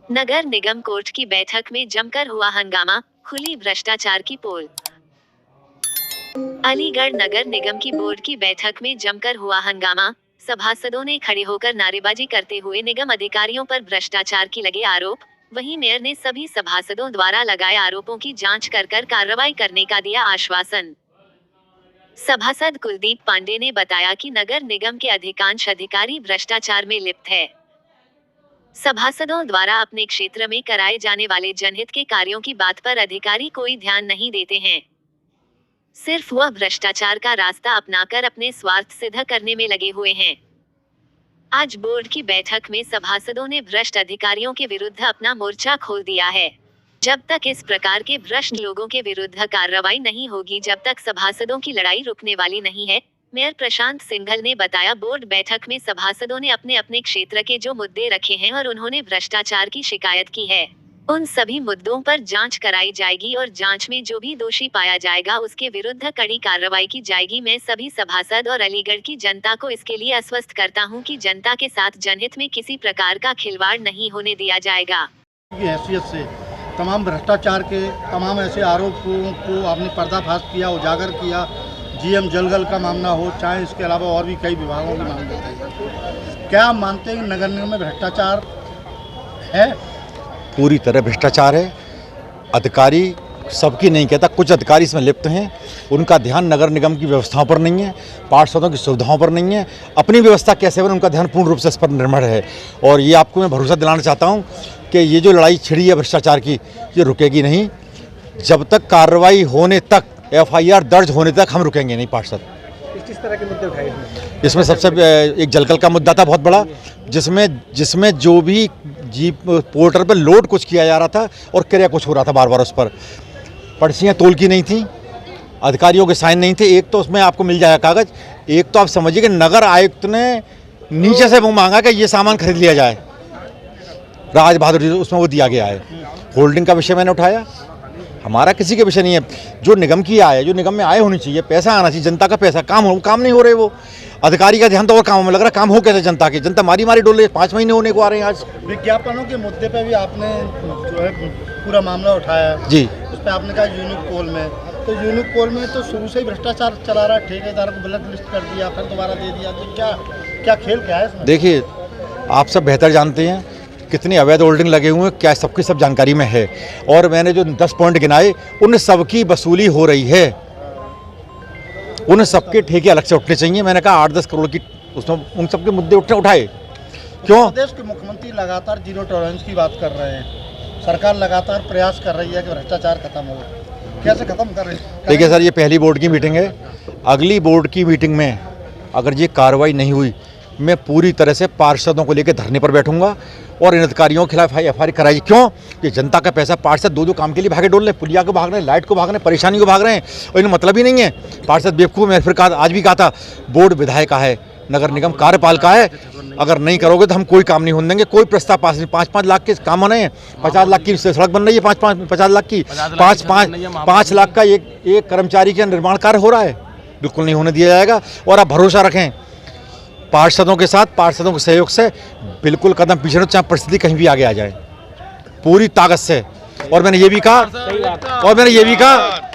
नगर निगम court की बैठक में जमकर हुआ हंगामा, खुली भ्रष्टाचार की पोल। अलीगढ़ नगर निगम की बोर्ड की बैठक में जमकर हुआ हंगामा। सभासदों ने खड़े होकर नारेबाजी करते हुए निगम अधिकारियों पर भ्रष्टाचार की लगे आरोप। वहीं मेयर ने सभी सभासदों द्वारा लगाए आरोपों की जांच कर कार्रवाई करने का दिया आश्वासन। सभासद कुलदीप पांडे ने बताया कि नगर निगम के अधिकांश अधिकारी भ्रष्टाचार में लिप्त है। सभासदों द्वारा अपने क्षेत्र में कराए जाने वाले जनहित के कार्यों की बात पर अधिकारी कोई ध्यान नहीं देते हैं। सिर्फ वह भ्रष्टाचार का रास्ता अपनाकर अपने स्वार्थ सिद्ध करने में लगे हुए हैं। आज बोर्ड की बैठक में सभासदों ने भ्रष्ट अधिकारियों के विरुद्ध अपना मोर्चा खोल दिया है। जब तक इस प्रकार के भ्रष्ट लोगों के विरुद्ध कार्रवाई नहीं होगी, जब तक सभासदों की लड़ाई रुकने वाली नहीं है। मेयर प्रशांत सिंघल ने बताया, बोर्ड बैठक में सभासदों ने अपने अपने क्षेत्र के जो मुद्दे रखे हैं और उन्होंने भ्रष्टाचार की शिकायत की है, उन सभी मुद्दों पर जांच कराई जाएगी और जांच में जो भी दोषी पाया जाएगा उसके विरुद्ध कड़ी कार्रवाई की जाएगी। मैं सभी सभासद और अलीगढ़ की जनता को इसके लिए आश्वस्त करता हूं कि जनता के साथ जनहित में किसी प्रकार का खिलवाड़ नहीं होने दिया जाएगा। की हैसियत से तमाम भ्रष्टाचार के तमाम ऐसे आरोपों को आपने पर्दाफाश किया, उजागर किया। जीएम जलगल का मामला हो, चाहे इसके अलावा और भी कई विभागों के मामले थे। क्या आप मानते हैं कि नगर निगम में भ्रष्टाचार है? पूरी तरह भ्रष्टाचार है। अधिकारी सबकी नहीं कहता, कुछ अधिकारी इसमें लिप्त हैं। उनका ध्यान नगर निगम की व्यवस्थाओं पर नहीं है, पार्षदों की सुविधाओं पर नहीं है। अपनी व्यवस्था कैसे बने उनका ध्यान पूर्ण रूप से इस पर निर्भर है। और ये आपको मैं भरोसा दिलाना चाहता हूँ कि ये जो लड़ाई छिड़ी है भ्रष्टाचार की, ये रुकेगी नहीं। जब तक कार्रवाई होने तक, FIR दर्ज होने तक हम रुकेंगे नहीं। पार्षद किस तरह के मुद्दे उठाए? इसमें सबसे एक जलकल का मुद्दा था बहुत बड़ा, जिसमें जो भी जीप पोर्टर पर लोड कुछ किया जा रहा था और क्रिया कुछ हो रहा था बार बार। उस पर पर्चियाँ तोल की नहीं थी, अधिकारियों के साइन नहीं थे। एक तो उसमें आपको मिल जाएगा कागज़, एक तो आप समझिए कि नगर आयुक्त ने नीचे से वो मांगा कि ये सामान खरीद लिया जाए, राज बहादुर उसमें वो दिया गया है। होल्डिंग का विषय मैंने उठाया, हमारा किसी के विषय नहीं है। जो निगम की आय है, जो निगम में आय होनी चाहिए, पैसा आना चाहिए, जनता का पैसा, काम नहीं हो रहे। वो अधिकारी का ध्यान तो और कामों में लग रहा है। काम हो कैसे जनता की? जनता मारी डोल रही है। 5 महीने होने को आ रहे हैं आज। विज्ञापनों के मुद्दे पे भी आपने जो है पूरा मामला उठाया जी। उस पर आपने कहा यूनिक पोल में, तो यूनिक पोल में तो शुरू से ही भ्रष्टाचार चला रहा है। ठेकेदार को ब्लैक लिस्ट कर दिया, फिर दोबारा दे दिया। तो क्या खेल क्या है इसमें? देखिए, आप सब बेहतर जानते हैं कितनी अवैध होल्डिंग लगे हुए हैं, क्या सबकी सब जानकारी में है। और मैंने जो 10 पॉइंट गिनाए, उन सबकी वसूली हो रही है। उन सबके ठेके अलग से उठने चाहिए। मैंने कहा 8-10 करोड़ की, उसमें उन सबके मुद्दे उठाए। क्यों? प्रदेश के मुख्यमंत्री लगातार जीरो टॉलरेंस की बात कर रहे हैं। सरकार लगातार प्रयास कर रही है कि भ्रष्टाचार खत्म हो। कैसे खत्म कर रही है? देखिए सर, ये पहली बोर्ड की मीटिंग है। अगली बोर्ड की मीटिंग में अगर ये कार्रवाई नहीं हुई, मैं पूरी तरह से पार्षदों को लेकर धरने पर बैठूंगा और इन अधिकारियों के खिलाफ FIR कराई। क्यों? कि जनता का पैसा पार्षद दो काम के लिए भागे डोल रहे, पुलिया को भाग रहे हैं, लाइट को भाग रहे हैं, परेशानी को भाग रहे हैं, और इन्हें मतलब ही नहीं है। पार्षद बेवकूफ़। मैं फिर कहा, आज भी कहा था, बोर्ड विधायक का है, नगर निगम कार्यपालिका है। अगर नहीं करोगे तो हम कोई काम नहीं होने देंगे। कोई प्रस्ताव पास नहीं। 5-5 लाख के काम बने हैं, 50 लाख की सड़क बन रही है, 50 लाख की, 5 लाख का एक कर्मचारी का निर्माण कार्य हो रहा है। बिल्कुल नहीं होने दिया जाएगा। और आप भरोसा रखें, पार्षदों के साथ, पार्षदों के सहयोग से बिल्कुल कदम पीछे न, चाहे परिस्थिति कहीं भी आगे आ जाए, पूरी ताकत से। और मैंने ये भी कहा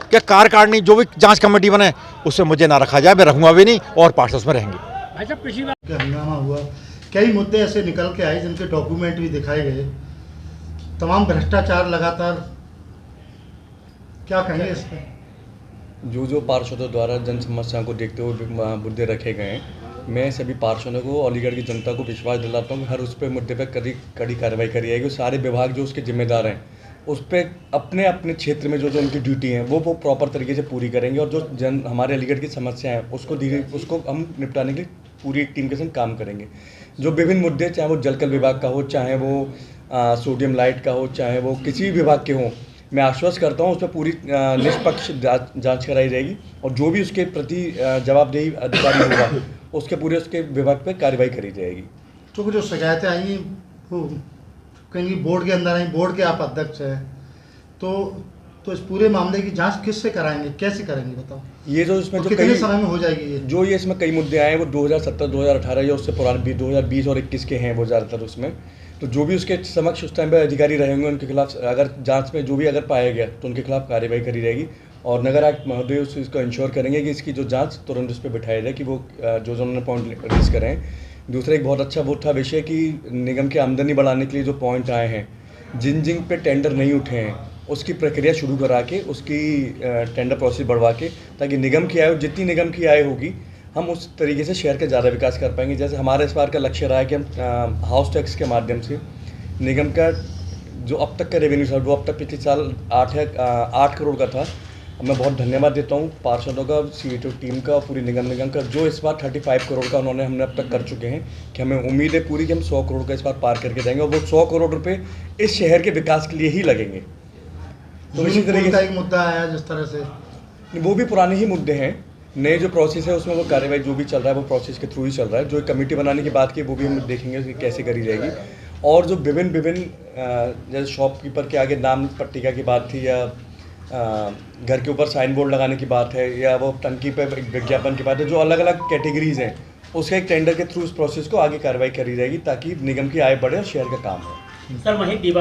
कि कार्यकारिणी जो भी जांच कमेटी बने उससे मुझे ना रखा जाए। मैं रहूंगा भी नहीं और पार्षद उसमें रहेंगे। हंगामा हुआ, कई मुद्दे ऐसे निकल के आए जिनके डॉक्यूमेंट भी दिखाए गए। तमाम भ्रष्टाचार लगातार, क्या कहेंगे इस पर? जो पार्षदों द्वारा जन समस्याओं को देखते हुए मुद्दे रखे गए हैं, मैं सभी पार्षदों को, अलीगढ़ की जनता को विश्वास दिलाता हूँ कि हर उस पर मुद्दे पर कड़ी कार्रवाई करी जाएगी। सारे विभाग जो उसके जिम्मेदार हैं उस पर अपने अपने क्षेत्र में जो उनकी ड्यूटी है वो प्रॉपर तरीके से पूरी करेंगे। और जो हमारे अलीगढ़ की समस्या है उसको हम निपटाने के लिए पूरी टीम के संग काम करेंगे। जो विभिन्न मुद्दे, चाहे वो जलकल विभाग का हो, चाहे वो सोडियम लाइट का हो, चाहे वो किसी भी विभाग के हों, मैं आश्वस्त करता हूँ उस पर पूरी निष्पक्ष जांच कराई जाएगी। और जो भी उसके प्रति जवाबदेही अधिकारी होगा उसके विभाग पर कार्रवाई करी जाएगी। तो जो शिकायतें आई वो कहीं बोर्ड के अंदर आई, बोर्ड के आप अध्यक्ष हैं, तो इस पूरे मामले की जांच किससे कराएंगे, कैसे करेंगे बताओ? ये जो इसमें जो कितने समय में हो जाएगी? ये इसमें कई मुद्दे आए हैं वो 2017, 2018 या उससे पुराने 2020 और 21 के हैं वो ज़्यादातर। उसमें तो जो भी उसके समक्ष उस टाइम पे अधिकारी रहेंगे उनके खिलाफ अगर जांच में जो भी अगर पाया गया तो उनके खिलाफ कार्रवाई करी जाएगी। और नगर आयुक्त महोदय उस चीज़ को इंश्योर करेंगे कि इसकी जो जांच तुरंत उस पर बिठाया जाए कि वो जो उन्होंने पॉइंट रेज करे हैं। दूसरा एक बहुत अच्छा वो था विषय कि निगम की आमदनी बढ़ाने के लिए जो पॉइंट आए हैं, जिन जिन पे टेंडर नहीं उठे हैं उसकी प्रक्रिया शुरू करा के उसकी टेंडर प्रोसेस बढ़वा के, ताकि निगम की आय, जितनी निगम की आय होगी हम उस तरीके से शहर का ज़्यादा विकास कर पाएंगे। जैसे हमारा इस बार का लक्ष्य रहा है कि हम हाउस टैक्स के माध्यम से निगम का जो अब तक का रेवेन्यू था वो अब तक पिछले साल 8 करोड़ का था। मैं बहुत धन्यवाद देता हूँ पार्षदों का, सीईओ टीम का और पूरी निगम का, जो इस बार 35 करोड़ का हमने अब तक कर चुके हैं कि हमें उम्मीद है पूरी कि हम 100 करोड़ का इस बार पार करके जाएंगे और वो 100 करोड़ रुपए इस शहर के विकास के लिए ही लगेंगे। तो इसी तरीके का एक मुद्दा आया जिस तरह से, वो भी पुराने ही मुद्दे हैं, नए जो प्रोसेस है उसमें वो कार्रवाई जो भी चल रहा है वो प्रोसेस के थ्रू ही चल रहा है। जो एक कमेटी बनाने की बात की वो भी हम देखेंगे कि कैसे करी जाएगी। और जो विभिन्न जैसे शॉपकीपर के आगे नाम पट्टिका की बात थी, या घर के ऊपर साइन बोर्ड लगाने की बात है, या वो टंकी पे विज्ञापन की बात है, जो अलग अलग कैटेगरीज हैं उसका एक टेंडर के थ्रू उस प्रोसेस को आगे कार्रवाई करी जाएगी ताकि निगम की आय बढ़े और शहर का काम हो। सर वहीं दीपावली